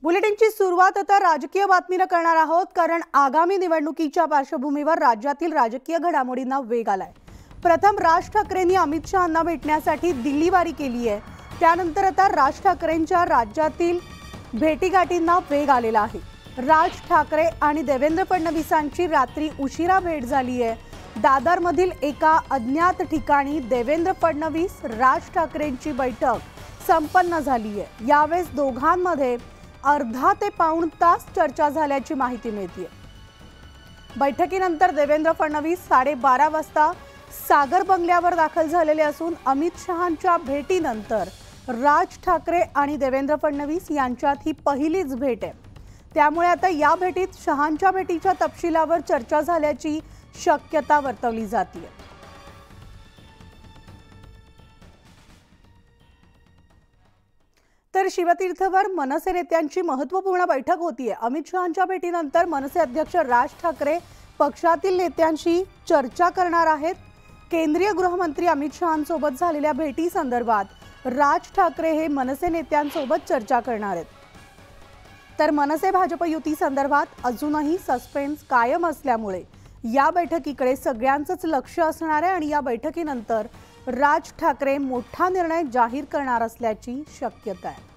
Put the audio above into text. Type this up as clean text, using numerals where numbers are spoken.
बुलेटिनची सुरुवात आता राजकीय बातमीने करणार आहोत, कारण आगामी निवडणुकीच्या पार्श्वभूमीवर राज्यातील राजकीय घडामोडींना वेग आलाय। प्रथम राज ठाकरेंनी अमित शहांना भेटण्यासाठी दिल्लीवारी केली आहे। त्यानंतर आता राज ठाकरेंच्या राज्यातील भेटीगाठींना वेग आलेला आहे। राज ठाकरे आणि देवेंद्र फडणवीसांची रात्री उशिरा भेट झाली आहे। दादरमधील एका अज्ञात ठिकाणी देवेंद्र फडणवीस राज ठाकरेंची बैठक संपन्न झाली आहे। यावेळेस दोघांमध्ये अर्धा ते पाऊण तास चर्चा झाल्याची माहिती मिळते। बैठकीनंतर देवेंद्र फडणवीस 12:30 वाजता सागर बंगल्यावर दाखल झालेले असून अमित शहांच्या भेटीनंतर राज ठाकरे आणि देवेंद्र फडणवीस यांच्यात ही पहिलीच भेट आहे। त्यामुळे आता या भेटीत शहांच्या भेटीच्या तपशिलावर चर्चा झाल्याची शक्यता वर्तवली जाते। तर शिवतीर्थवर मनसे नेत्यांची महत्त्वपूर्ण बैठक होतीये। अमित शहांच्या भेटीनंतर मनसे अध्यक्ष राज ठाकरे पक्षातील नेत्यांशी चर्चा करणार आहेत। केंद्रीय गृहमंत्री अमित शहांसोबत झालेल्या भेटी संदर्भात राज ठाकरे हे मनसे नेत्यांसोबत चर्चा करणार आहेत। तर मनसे भाजप युती संदर्भात अजूनही सस्पेन्स कायम असल्यामुळे या बैठकीकडे सगळ्यांचंच लक्ष असणार आहे आणि या बैठकीनंतर राज ठाकरे मोठा निर्णय जाहीर करणार असल्याची शक्यता आहे।